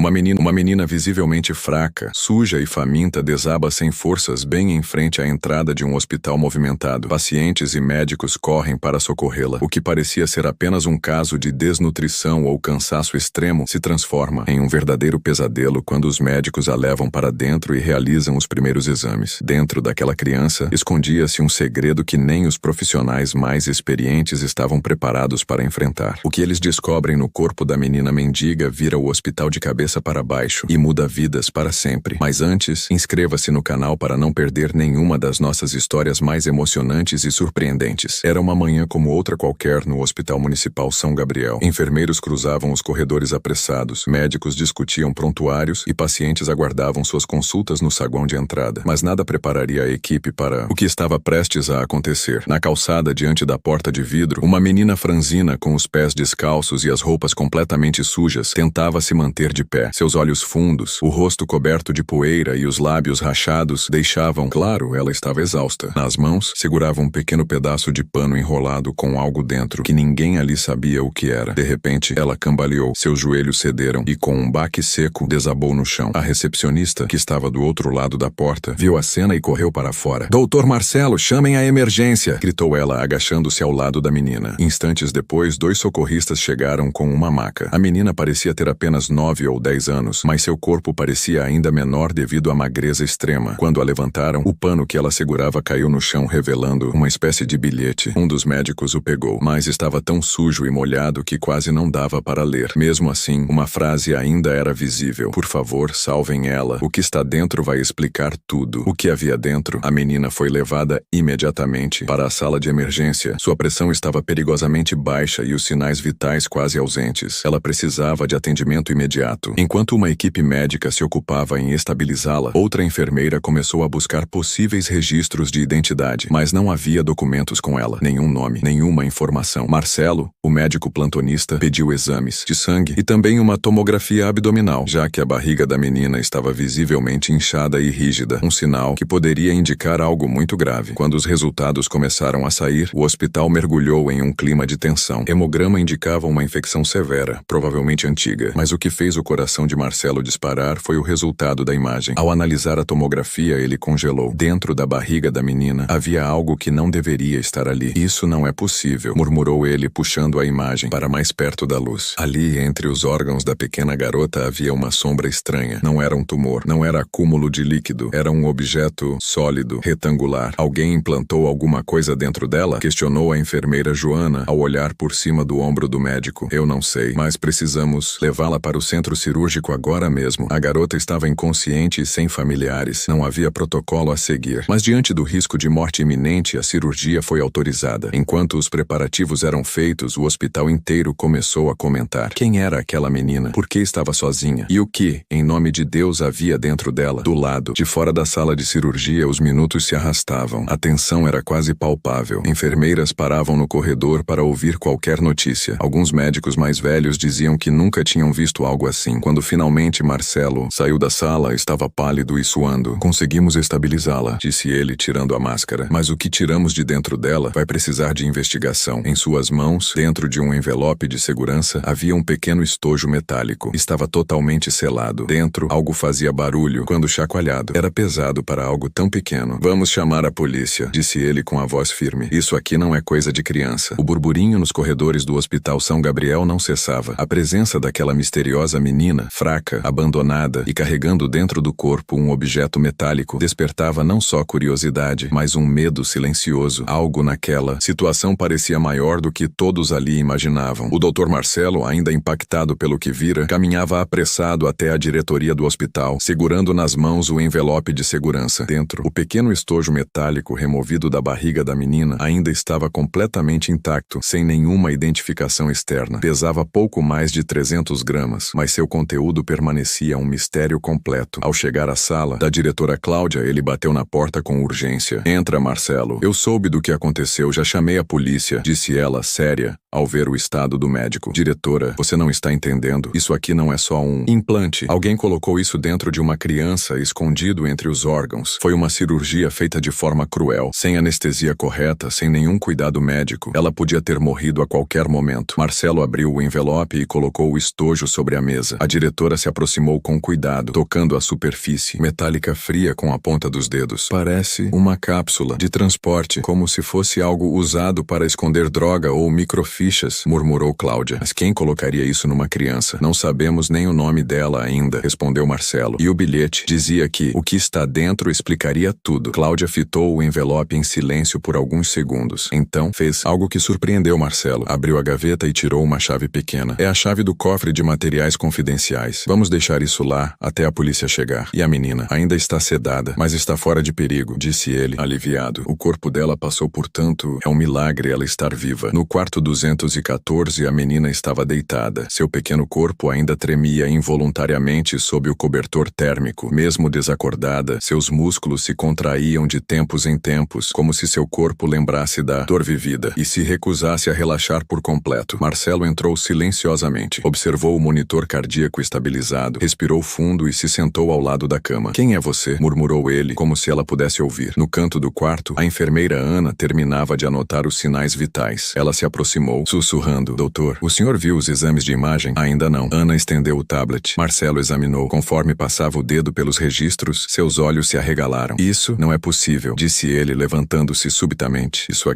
Uma menina visivelmente fraca, suja e faminta desaba sem forças bem em frente à entrada de um hospital movimentado. Pacientes e médicos correm para socorrê-la. O que parecia ser apenas um caso de desnutrição ou cansaço extremo se transforma em um verdadeiro pesadelo quando os médicos a levam para dentro e realizam os primeiros exames. Dentro daquela criança, escondia-se um segredo que nem os profissionais mais experientes estavam preparados para enfrentar. O que eles descobrem no corpo da menina mendiga vira o hospital de cabeça para baixo e muda vidas para sempre. Mas antes, inscreva-se no canal para não perder nenhuma das nossas histórias mais emocionantes e surpreendentes. Era uma manhã como outra qualquer no Hospital Municipal São Gabriel. Enfermeiros cruzavam os corredores apressados, médicos discutiam prontuários e pacientes aguardavam suas consultas no saguão de entrada. Mas nada prepararia a equipe para o que estava prestes a acontecer. Na calçada, diante da porta de vidro, uma menina franzina com os pés descalços e as roupas completamente sujas tentava se manter de pé. Seus olhos fundos, o rosto coberto de poeira e os lábios rachados deixavam claro ela estava exausta. Nas mãos, segurava um pequeno pedaço de pano enrolado com algo dentro que ninguém ali sabia o que era. De repente, ela cambaleou, seus joelhos cederam e com um baque seco desabou no chão. A recepcionista, que estava do outro lado da porta, viu a cena e correu para fora. "Doutor Marcelo, chamem a emergência!" gritou ela, agachando-se ao lado da menina. Instantes depois, 2 socorristas chegaram com uma maca. A menina parecia ter apenas 9 ou 10 anos, mas seu corpo parecia ainda menor devido à magreza extrema. Quando a levantaram, o pano que ela segurava caiu no chão, revelando uma espécie de bilhete. Um dos médicos o pegou, mas estava tão sujo e molhado que quase não dava para ler. Mesmo assim, uma frase ainda era visível: "Por favor, salvem ela. O que está dentro vai explicar tudo." O que havia dentro? A menina foi levada imediatamente para a sala de emergência. Sua pressão estava perigosamente baixa e os sinais vitais quase ausentes. Ela precisava de atendimento imediato. Enquanto uma equipe médica se ocupava em estabilizá-la, outra enfermeira começou a buscar possíveis registros de identidade, mas não havia documentos com ela, nenhum nome, nenhuma informação. Marcelo, o médico plantonista, pediu exames de sangue e também uma tomografia abdominal, já que a barriga da menina estava visivelmente inchada e rígida, um sinal que poderia indicar algo muito grave. Quando os resultados começaram a sair, o hospital mergulhou em um clima de tensão. Hemograma indicava uma infecção severa, provavelmente antiga, mas o que fez o coração de Marcelo disparar foi o resultado da imagem. Ao analisar a tomografia, ele congelou. Dentro da barriga da menina havia algo que não deveria estar ali. "Isso não é possível", murmurou ele, puxando a imagem para mais perto da luz. Ali, entre os órgãos da pequena garota, havia uma sombra estranha. Não era um tumor, não era acúmulo de líquido, era um objeto sólido, retangular. "Alguém implantou alguma coisa dentro dela?" questionou a enfermeira Joana ao olhar por cima do ombro do médico. "Eu não sei, mas precisamos levá-la para o centro cirúrgico agora mesmo." A garota estava inconsciente e sem familiares. Não havia protocolo a seguir. Mas diante do risco de morte iminente, a cirurgia foi autorizada. Enquanto os preparativos eram feitos, o hospital inteiro começou a comentar. Quem era aquela menina? Por que estava sozinha? E o que, em nome de Deus, havia dentro dela? Do lado de fora da sala de cirurgia, os minutos se arrastavam. A tensão era quase palpável. Enfermeiras paravam no corredor para ouvir qualquer notícia. Alguns médicos mais velhos diziam que nunca tinham visto algo assim. Quando finalmente Marcelo saiu da sala, estava pálido e suando. "Conseguimos estabilizá-la", disse ele, tirando a máscara. "Mas o que tiramos de dentro dela vai precisar de investigação." Em suas mãos, dentro de um envelope de segurança, havia um pequeno estojo metálico. Estava totalmente selado. Dentro, algo fazia barulho quando chacoalhado. Era pesado para algo tão pequeno. "Vamos chamar a polícia", disse ele com a voz firme. "Isso aqui não é coisa de criança." O burburinho nos corredores do Hospital São Gabriel não cessava. A presença daquela misteriosa menina, fraca, abandonada e carregando dentro do corpo um objeto metálico, despertava não só curiosidade, mas um medo silencioso. Algo naquela situação parecia maior do que todos ali imaginavam. O Dr. Marcelo, ainda impactado pelo que vira, caminhava apressado até a diretoria do hospital, segurando nas mãos o envelope de segurança. Dentro, o pequeno estojo metálico removido da barriga da menina ainda estava completamente intacto, sem nenhuma identificação externa. Pesava pouco mais de 300 gramas, mas seu conteúdo permanecia um mistério completo. Ao chegar à sala da diretora Cláudia, ele bateu na porta com urgência. "Entra, Marcelo. Eu soube do que aconteceu, já chamei a polícia", disse ela, séria, ao ver o estado do médico. "Diretora, você não está entendendo. Isso aqui não é só um implante. Alguém colocou isso dentro de uma criança, escondido entre os órgãos. Foi uma cirurgia feita de forma cruel, sem anestesia correta, sem nenhum cuidado médico. Ela podia ter morrido a qualquer momento." Marcelo abriu o envelope e colocou o estojo sobre a mesa. A diretora se aproximou com cuidado, tocando a superfície metálica fria com a ponta dos dedos. Parece uma cápsula de transporte, como se fosse algo usado para esconder droga ou microfichas, murmurou Cláudia. Mas quem colocaria isso numa criança? Não sabemos nem o nome dela ainda, respondeu Marcelo. E o bilhete dizia que o que está dentro explicaria tudo. Cláudia fitou o envelope em silêncio por alguns segundos. Então, fez algo que surpreendeu Marcelo. Abriu a gaveta e tirou uma chave pequena. É a chave do cofre de materiais confidenciais. Vamos deixar isso lá até a polícia chegar. E a menina ainda está sedada, mas está fora de perigo, disse ele, aliviado. O corpo dela passou, portanto, é um milagre ela estar viva. No quarto 214, a menina estava deitada. Seu pequeno corpo ainda tremia involuntariamente sob o cobertor térmico. Mesmo desacordada, seus músculos se contraíam de tempos em tempos, como se seu corpo lembrasse da dor vivida e se recusasse a relaxar por completo. Marcelo entrou silenciosamente. Observou o monitor cardíaco estabilizado, respirou fundo e se sentou ao lado da cama. Quem é você? Murmurou ele, como se ela pudesse ouvir. No canto do quarto, a enfermeira Ana terminava de anotar os sinais vitais. Ela se aproximou, sussurrando. Doutor, o senhor viu os exames de imagem? Ainda não. Ana estendeu o tablet. Marcelo examinou. Conforme passava o dedo pelos registros, seus olhos se arregalaram. Isso não é possível, disse ele, levantando-se subitamente. Isso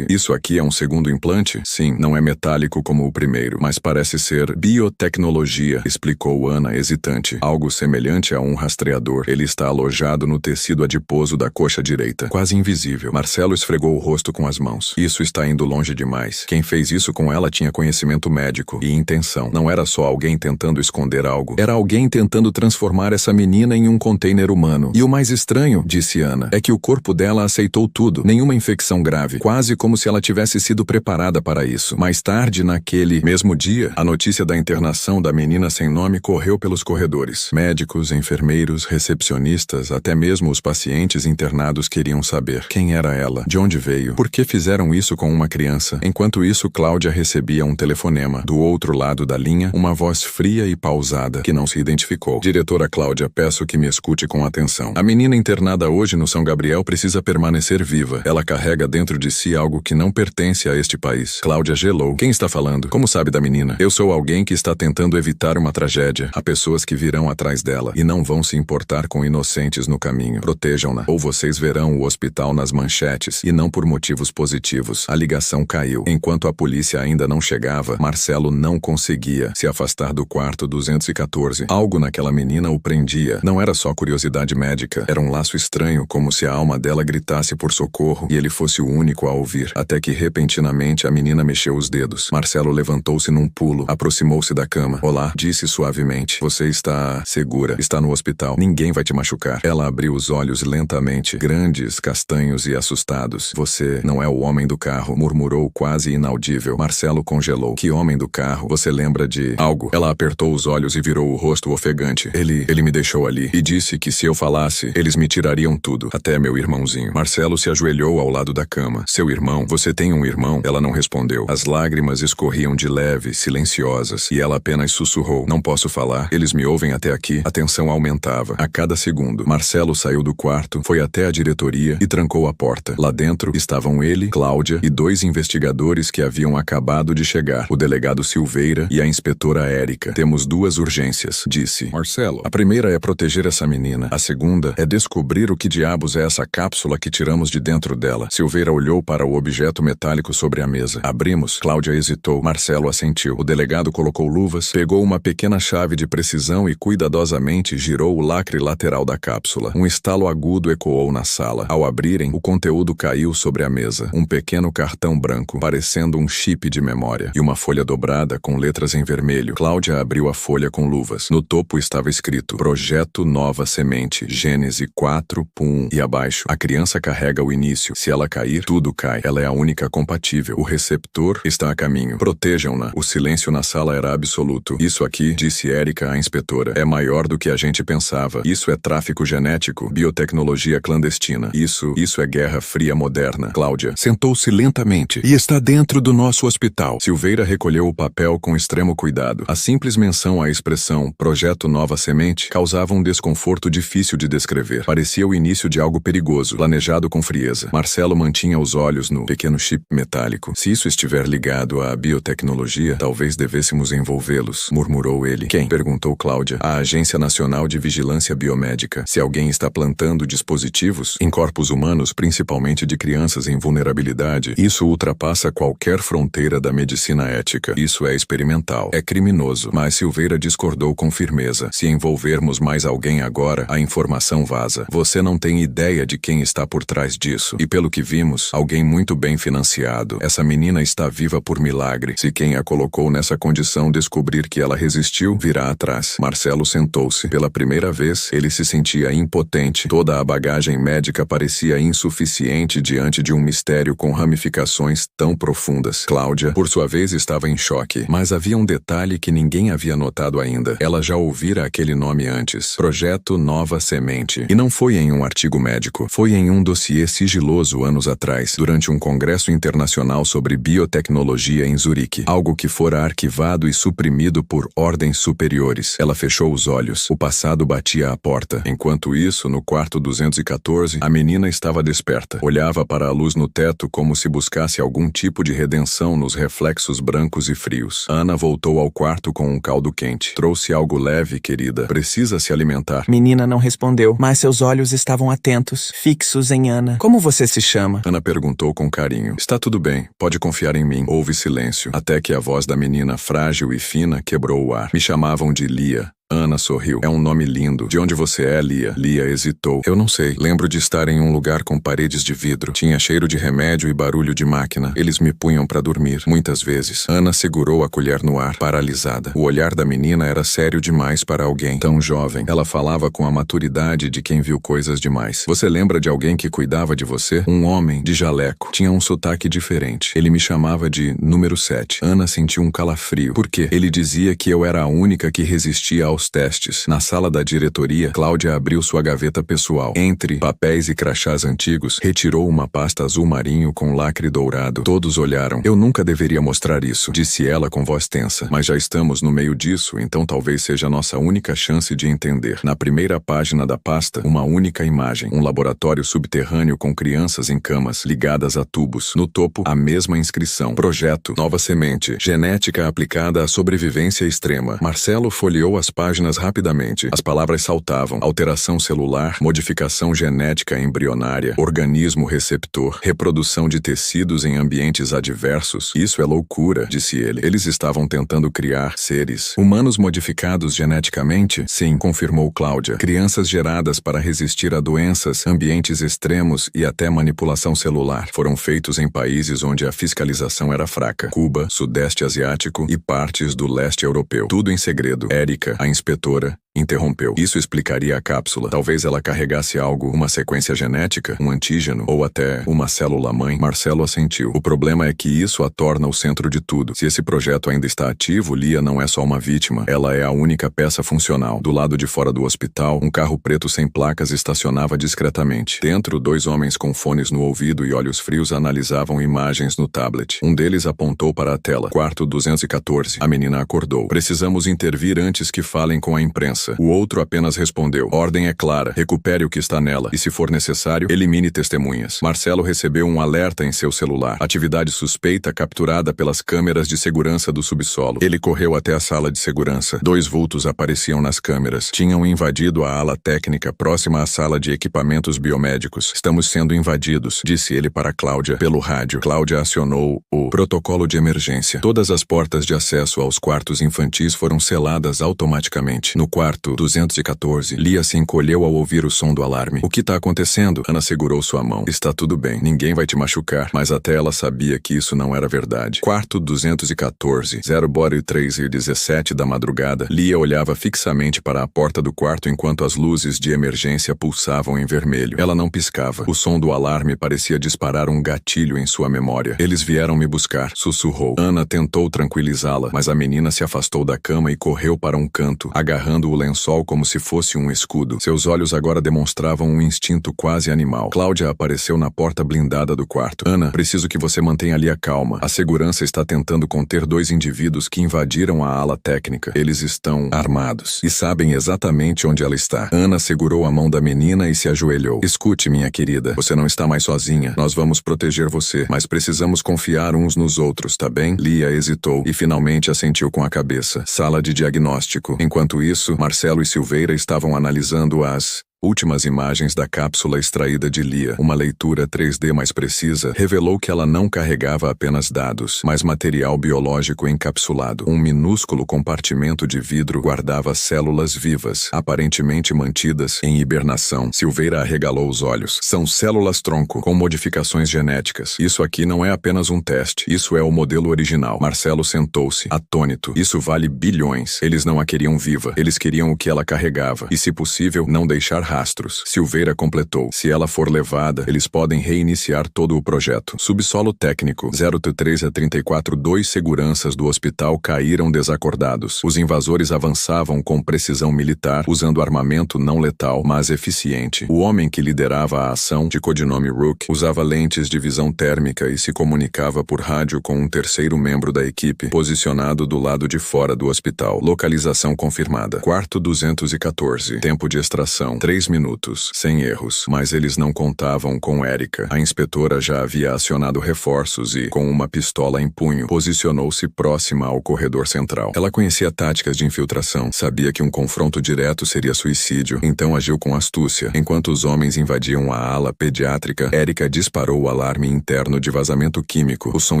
aqui é um segundo implante? Sim, não é metálico como o primeiro, mas parece ser biotecnologia, explicou Ana, hesitante. Algo semelhante a um rastreador. Ele está alojado no tecido adiposo da coxa direita, quase invisível. Marcelo esfregou o rosto com as mãos. Isso está indo longe demais. Quem fez isso com ela tinha conhecimento médico e intenção. Não era só alguém tentando esconder algo. Era alguém tentando transformar essa menina em um container humano. E o mais estranho, disse Ana, é que o corpo dela aceitou tudo. Nenhuma infecção grave. Quase como se ela tivesse sido preparada para isso. Mais tarde, naquele mesmo dia, a notícia da internação da menina sem nome correu pelos corredores. Médicos, enfermeiros, recepcionistas, até mesmo os pacientes internados queriam saber quem era ela, de onde veio, por que fizeram isso com uma criança. Enquanto isso, Cláudia recebia um telefonema. Do outro lado da linha, uma voz fria e pausada, que não se identificou. Diretora Cláudia, peço que me escute com atenção. A menina internada hoje no São Gabriel precisa permanecer viva. Ela carrega dentro de si algo que não pertence a este país. Cláudia gelou. Quem está falando? Como sabe da menina? Eu sou alguém que está tentando evitar uma tragédia. Há pessoas que virão atrás dela e não vão se importar com inocentes no caminho. Protejam-na, ou vocês verão o hospital nas manchetes, e não por motivos positivos. A ligação caiu. Enquanto a polícia ainda não chegava, Marcelo não conseguia se afastar do quarto 214. Algo naquela menina o prendia. Não era só curiosidade médica. Era um laço estranho, como se a alma dela gritasse por socorro e ele fosse o único a ouvir. Até que, repentinamente, a menina mexeu os dedos. Marcelo levantou-se num pulo, aproximou-se da cama. Olá, disse suavemente. Você está segura. Está no hospital. Ninguém vai te machucar. Ela abriu os olhos lentamente, grandes, castanhos e assustados. Você não é o homem do carro, murmurou quase inaudível. Marcelo congelou. Que homem do carro? Você lembra de algo? Ela apertou os olhos e virou o rosto ofegante. Ele me deixou ali e disse que se eu falasse, eles me tirariam tudo, até meu irmãozinho. Marcelo se ajoelhou ao lado da cama. Seu irmão? Você tem um irmão? Ela não respondeu. As lágrimas escorriam de leve, silenciosas, e ela apenas sussurrou. Não posso falar. Eles me ouvem até aqui. A tensão aumentava a cada segundo. Marcelo saiu do quarto, foi até a diretoria e trancou a porta. Lá dentro estavam ele, Cláudia e 2 investigadores que haviam acabado de chegar, o delegado Silveira e a inspetora Érica. Temos 2 urgências, disse Marcelo. A primeira é proteger essa menina. A segunda é descobrir o que diabos é essa cápsula que tiramos de dentro dela. Silveira olhou para o objeto metálico sobre a mesa. Abrimos. Cláudia hesitou. Marcelo assentiu. O delegado colocou luvas, pegou uma pequena chave de precisão e cuidadosamente girou o lacre lateral da cápsula. Um estalo agudo ecoou na sala. Ao abrirem, o conteúdo caiu sobre a mesa. Um pequeno cartão branco, parecendo um chip de memória, e uma folha dobrada com letras em vermelho. Cláudia abriu a folha com luvas. No topo estava escrito: Projeto Nova Semente, Gênese 4.1. E abaixo, a criança carrega o início. Se ela cair, tudo cai. Ela é a única compatível. O receptor está a caminho. Protejam-na. O silêncio na sala era absoluto. Isso aqui, disse Érica à inspetora, é maior do que a gente pensava. Isso é tráfico genético, biotecnologia clandestina. Isso é Guerra Fria moderna. Cláudia sentou-se lentamente. E está dentro do nosso hospital. Silveira recolheu o papel com extremo cuidado. A simples menção à expressão Projeto Nova Semente causava um desconforto difícil de descrever. Parecia o início de algo perigoso, planejado com frieza. Marcelo mantinha os olhos no pequeno chip metálico. Se isso estiver ligado à biotecnologia, talvez devêssemos envolvê-los, murmurou ele. ele. Quem? Perguntou Cláudia. A Agência Nacional de Vigilância Biomédica. Se alguém está plantando dispositivos em corpos humanos, principalmente de crianças em vulnerabilidade, isso ultrapassa qualquer fronteira da medicina ética. Isso é experimental. É criminoso. Mas Silveira discordou com firmeza. Se envolvermos mais alguém agora, a informação vaza. Você não tem ideia de quem está por trás disso. E pelo que vimos, alguém muito bem financiado. Essa menina está viva por milagre. Se quem a colocou nessa condição descobrir que ela resistiu, virá atrás. Marcelo sentou-se. Pela primeira vez, ele se sentia impotente. Toda a bagagem médica parecia insuficiente diante de um mistério com ramificações tão profundas. Cláudia, por sua vez, estava em choque. Mas havia um detalhe que ninguém havia notado ainda. Ela já ouvira aquele nome antes. Projeto Nova Semente. E não foi em um artigo médico. Foi em um dossiê sigiloso anos atrás, durante um congresso internacional sobre biotecnologia em Zurique. Algo que fora arquivado e suprimido por ordens superiores. Ela fechou os olhos. O passado batia à porta. Enquanto isso, no quarto 214, a menina estava desperta. Olhava para a luz no teto como se buscasse algum tipo de redenção nos reflexos brancos e frios. Ana voltou ao quarto com um caldo quente. Trouxe algo leve, querida. Precisa se alimentar. Menina não respondeu, mas seus olhos estavam atentos, fixos em Ana. Como você se chama? Ana perguntou com carinho. Está tudo bem, pode confiar em mim. Houve silêncio, até que a voz da menina frágil e fina quebrou o ar. Me chamavam de Lia. Ana sorriu. É um nome lindo. De onde você é, Lia? Lia hesitou. Eu não sei. Lembro de estar em um lugar com paredes de vidro. Tinha cheiro de remédio e barulho de máquina. Eles me punham para dormir, muitas vezes. Ana segurou a colher no ar, paralisada. O olhar da menina era sério demais para alguém tão jovem. Ela falava com a maturidade de quem viu coisas demais. Você lembra de alguém que cuidava de você? Um homem, de jaleco. Tinha um sotaque diferente. Ele me chamava de número 7. Ana sentiu um calafrio. Por quê? Ele dizia que eu era a única que resistia aos testes. Na sala da diretoria, Cláudia abriu sua gaveta pessoal. Entre papéis e crachás antigos, retirou uma pasta azul marinho com lacre dourado. Todos olharam. Eu nunca deveria mostrar isso, disse ela com voz tensa. Mas já estamos no meio disso, então talvez seja a nossa única chance de entender. Na primeira página da pasta, uma única imagem. Um laboratório subterrâneo com crianças em camas, ligadas a tubos. No topo, a mesma inscrição. Projeto Nova Semente. Genética aplicada à sobrevivência extrema. Marcelo folheou as páginas rapidamente. As palavras saltavam. Alteração celular, modificação genética embrionária, organismo receptor, reprodução de tecidos em ambientes adversos. Isso é loucura, disse ele. Eles estavam tentando criar seres humanos modificados geneticamente? Sim, confirmou Cláudia. Crianças geradas para resistir a doenças, ambientes extremos e até manipulação celular. Foram feitos em países onde a fiscalização era fraca. Cuba, Sudeste Asiático e partes do leste europeu. Tudo em segredo. Érica, a inspetora, interrompeu. Isso explicaria a cápsula. Talvez ela carregasse algo, uma sequência genética, um antígeno ou até uma célula-mãe. Marcelo assentiu. O problema é que isso a torna o centro de tudo. Se esse projeto ainda está ativo, Lia não é só uma vítima. Ela é a única peça funcional. Do lado de fora do hospital, um carro preto sem placas estacionava discretamente. Dentro, 2 homens com fones no ouvido e olhos frios analisavam imagens no tablet. Um deles apontou para a tela. Quarto 214. A menina acordou. Precisamos intervir antes que falem com a imprensa. O outro apenas respondeu. Ordem é clara. Recupere o que está nela. E se for necessário, elimine testemunhas. Marcelo recebeu um alerta em seu celular. Atividade suspeita capturada pelas câmeras de segurança do subsolo. Ele correu até a sala de segurança. 2 vultos apareciam nas câmeras. Tinham invadido a ala técnica próxima à sala de equipamentos biomédicos. Estamos sendo invadidos, disse ele para Cláudia pelo rádio. Cláudia acionou o protocolo de emergência. Todas as portas de acesso aos quartos infantis foram seladas automaticamente. No quarto 214, Lia se encolheu ao ouvir o som do alarme. O que está acontecendo? Ana segurou sua mão. Está tudo bem, ninguém vai te machucar. Mas até ela sabia que isso não era verdade. Quarto 214, 0h3h17 da madrugada, Lia olhava fixamente para a porta do quarto enquanto as luzes de emergência pulsavam em vermelho. Ela não piscava. O som do alarme parecia disparar um gatilho em sua memória. Eles vieram me buscar, sussurrou. Ana tentou tranquilizá-la, mas a menina se afastou da cama e correu para um canto, agarrando o lençol como se fosse um escudo. Seus olhos agora demonstravam um instinto quase animal. Cláudia apareceu na porta blindada do quarto. Ana, preciso que você mantenha ali a calma. A segurança está tentando conter 2 indivíduos que invadiram a ala técnica. Eles estão armados e sabem exatamente onde ela está. Ana segurou a mão da menina e se ajoelhou. Escute, minha querida. Você não está mais sozinha. Nós vamos proteger você, mas precisamos confiar uns nos outros, tá bem? Lia hesitou e finalmente assentiu com a cabeça. Sala de diagnóstico. Enquanto isso, Marcelo e Silveira estavam analisando as últimas imagens da cápsula extraída de Lia. Uma leitura 3D mais precisa revelou que ela não carregava apenas dados, mas material biológico encapsulado. Um minúsculo compartimento de vidro guardava células vivas, aparentemente mantidas em hibernação. Silveira arregalou os olhos. São células-tronco, com modificações genéticas. Isso aqui não é apenas um teste. Isso é o modelo original. Marcelo sentou-se, atônito. Isso vale bilhões. Eles não a queriam viva. Eles queriam o que ela carregava. E, se possível, não deixar rastros. Silveira completou. Se ela for levada, eles podem reiniciar todo o projeto. Subsolo técnico. 03 a 34. 2 seguranças do hospital caíram desacordados. Os invasores avançavam com precisão militar, usando armamento não letal, mas eficiente. O homem que liderava a ação, de codinome Rook, usava lentes de visão térmica e se comunicava por rádio com um terceiro membro da equipe, posicionado do lado de fora do hospital. Localização confirmada. Quarto 214. Tempo de extração. 3 minutos, sem erros, mas eles não contavam com Erika. A inspetora já havia acionado reforços e, com uma pistola em punho, posicionou-se próxima ao corredor central. Ela conhecia táticas de infiltração, sabia que um confronto direto seria suicídio, então agiu com astúcia. Enquanto os homens invadiam a ala pediátrica, Erika disparou o alarme interno de vazamento químico. O som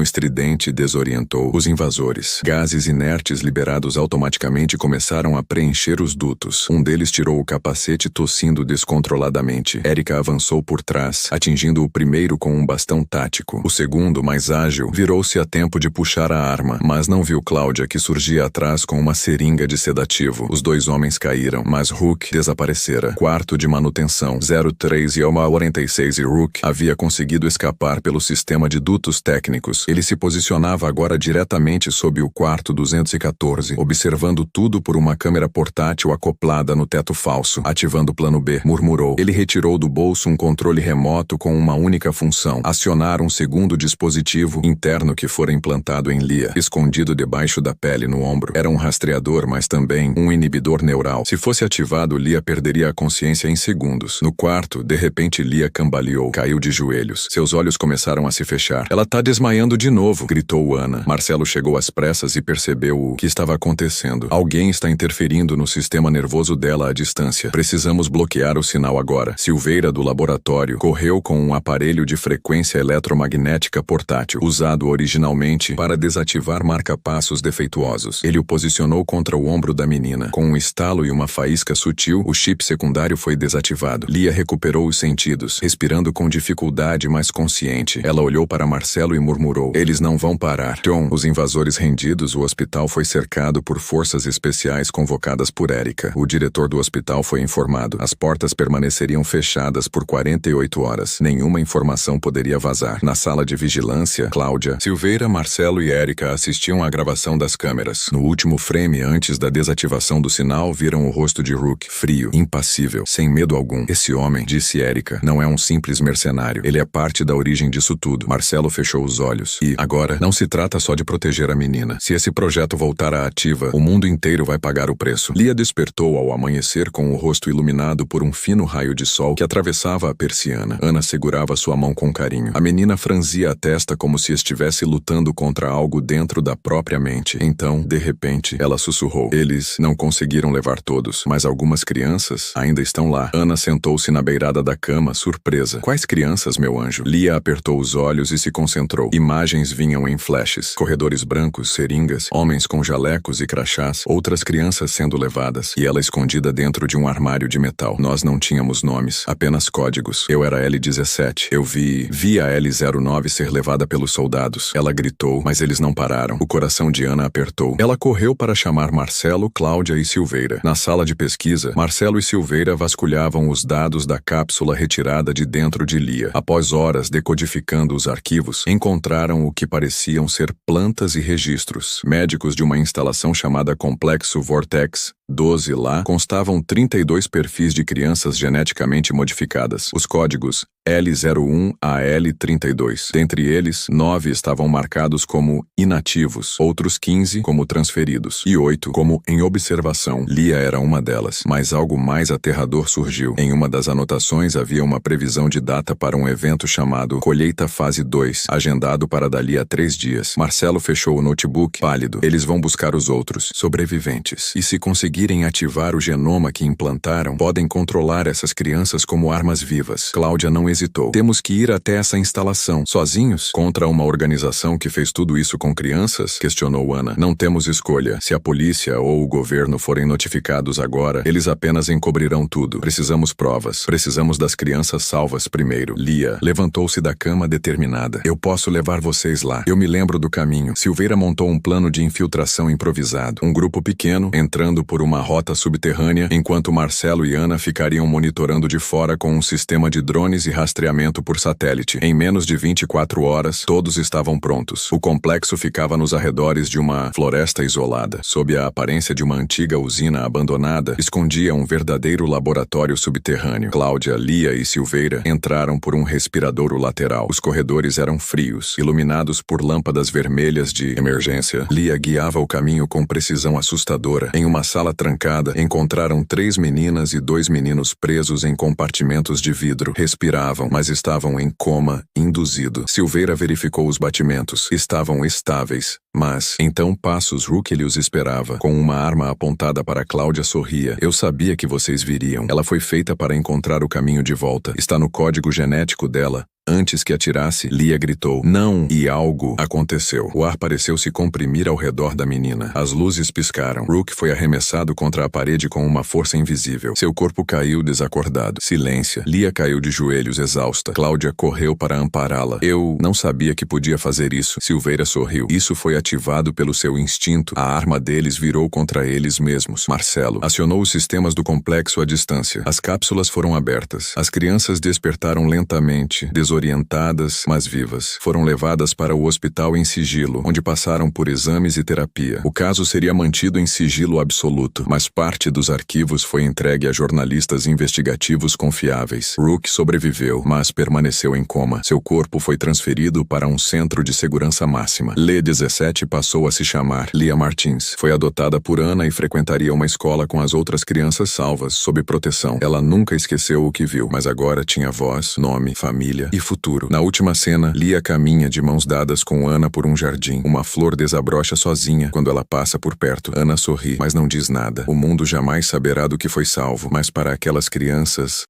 estridente desorientou os invasores. Gases inertes liberados automaticamente começaram a preencher os dutos. Um deles tirou o capacete tossindo descontroladamente. Erika avançou por trás, atingindo o primeiro com um bastão tático. O segundo, mais ágil, virou-se a tempo de puxar a arma, mas não viu Cláudia, que surgia atrás com uma seringa de sedativo. Os 2 homens caíram, mas Rook desaparecera. Quarto de manutenção. 03 e 46 e Rook havia conseguido escapar pelo sistema de dutos técnicos. Ele se posicionava agora diretamente sob o quarto 214, observando tudo por uma câmera portátil acoplada no teto falso. Ativando o plano B, murmurou. Ele retirou do bolso um controle remoto com uma única função: acionar um segundo dispositivo interno que fora implantado em Lia, escondido debaixo da pele no ombro. Era um rastreador, mas também um inibidor neural. Se fosse ativado, Lia perderia a consciência em segundos. No quarto, de repente Lia cambaleou, caiu de joelhos. Seus olhos começaram a se fechar. Ela tá desmaiando de novo, gritou Ana. Marcelo chegou às pressas e percebeu o que estava acontecendo. Alguém está interferindo no sistema nervoso dela à distância. Precisamos bloquear o sinal agora. Silveira, do laboratório, correu com um aparelho de frequência eletromagnética portátil, usado originalmente para desativar marca-passos defeituosos. Ele o posicionou contra o ombro da menina. Com um estalo e uma faísca sutil, o chip secundário foi desativado. Lia recuperou os sentidos, respirando com dificuldade, mas consciente. Ela olhou para Marcelo e murmurou: eles não vão parar. John, os invasores rendidos, o hospital foi cercado por forças especiais convocadas por Erika. O diretor do hospital foi informado. As portas permaneceriam fechadas por 48 horas. Nenhuma informação poderia vazar. Na sala de vigilância, Cláudia, Silveira, Marcelo e Erika assistiam à gravação das câmeras. No último frame, antes da desativação do sinal, viram o rosto de Rook, frio, impassível, sem medo algum. Esse homem, disse Erika, não é um simples mercenário. Ele é parte da origem disso tudo. Marcelo fechou os olhos. E, agora, não se trata só de proteger a menina. Se esse projeto voltar à ativa, o mundo inteiro vai pagar o preço. Lia despertou ao amanhecer com o rosto iluminado por um fino raio de sol que atravessava a persiana. Ana segurava sua mão com carinho. A menina franzia a testa como se estivesse lutando contra algo dentro da própria mente. Então, de repente, ela sussurrou: eles não conseguiram levar todos, mas algumas crianças ainda estão lá. Ana sentou-se na beirada da cama, surpresa. Quais crianças, meu anjo? Lia apertou os olhos e se concentrou. Imagens vinham em flashes. Corredores brancos, seringas, homens com jalecos e crachás, outras crianças sendo levadas, e ela escondida dentro de um armário de metal. Nós não tínhamos nomes, apenas códigos. Eu era L-17. Eu vi a L-09 ser levada pelos soldados. Ela gritou, mas eles não pararam. O coração de Ana apertou. Ela correu para chamar Marcelo, Cláudia e Silveira. Na sala de pesquisa, Marcelo e Silveira vasculhavam os dados da cápsula retirada de dentro de Lia. Após horas decodificando os arquivos, encontraram o que pareciam ser plantas e registros. Médicos de uma instalação chamada Complexo Vortex 12 lá constavam 32 perfis de crianças geneticamente modificadas. Os códigos L01 a L32. Dentre eles, 9 estavam marcados como inativos, outros 15 como transferidos e 8 como em observação. Lia era uma delas, mas algo mais aterrador surgiu. Em uma das anotações havia uma previsão de data para um evento chamado Colheita Fase 2, agendado para dali a 3 dias. Marcelo fechou o notebook, pálido. Eles vão buscar os outros sobreviventes. E se conseguirem ativar o genoma que implantaram, podem controlar essas crianças como armas vivas. Cláudia não hesitou. Temos que ir até essa instalação. Sozinhos? Contra uma organização que fez tudo isso com crianças? Questionou Ana. Não temos escolha. Se a polícia ou o governo forem notificados agora, eles apenas encobrirão tudo. Precisamos provas. Precisamos das crianças salvas primeiro. Lia levantou-se da cama determinada. Eu posso levar vocês lá. Eu me lembro do caminho. Silveira montou um plano de infiltração improvisado. Um grupo pequeno, entrando por uma rota subterrânea, enquanto Marcelo e Ana ficariam monitorando de fora com um sistema de drones e rastreamento por satélite. Em menos de 24 horas, todos estavam prontos. O complexo ficava nos arredores de uma floresta isolada. Sob a aparência de uma antiga usina abandonada, escondia um verdadeiro laboratório subterrâneo. Cláudia, Lia e Silveira entraram por um respiradouro lateral. Os corredores eram frios, iluminados por lâmpadas vermelhas de emergência. Lia guiava o caminho com precisão assustadora. Em uma sala trancada, encontraram 3 meninas e 2 meninos presos em compartimentos de vidro. Respiravam, mas estavam em coma induzido. Silveira verificou os batimentos. Estavam estáveis. Mas, então Passos Ruckele os esperava. Com uma arma apontada para Cláudia sorria. Eu sabia que vocês viriam. Ela foi feita para encontrar o caminho de volta. Está no código genético dela. Antes que atirasse, Lia gritou, não, e algo aconteceu. O ar pareceu se comprimir ao redor da menina. As luzes piscaram. Rook foi arremessado contra a parede com uma força invisível. Seu corpo caiu desacordado. Silêncio. Lia caiu de joelhos exausta. Cláudia correu para ampará-la. Eu não sabia que podia fazer isso. Silveira sorriu. Isso foi ativado pelo seu instinto. A arma deles virou contra eles mesmos. Marcelo acionou os sistemas do complexo à distância. As cápsulas foram abertas. As crianças despertaram lentamente, desorientadas, mas vivas. Foram levadas para o hospital em sigilo, onde passaram por exames e terapia. O caso seria mantido em sigilo absoluto, mas parte dos arquivos foi entregue a jornalistas investigativos confiáveis. Rook sobreviveu, mas permaneceu em coma. Seu corpo foi transferido para um centro de segurança máxima. Lê-17 passou a se chamar Lia Martins. Foi adotada por Ana e frequentaria uma escola com as outras crianças salvas, sob proteção. Ela nunca esqueceu o que viu, mas agora tinha voz, nome, família e futuro. Na última cena, Lia caminha de mãos dadas com Ana por um jardim. Uma flor desabrocha sozinha quando ela passa por perto. Ana sorri, mas não diz nada. O mundo jamais saberá do que foi salvo, mas para aquelas crianças,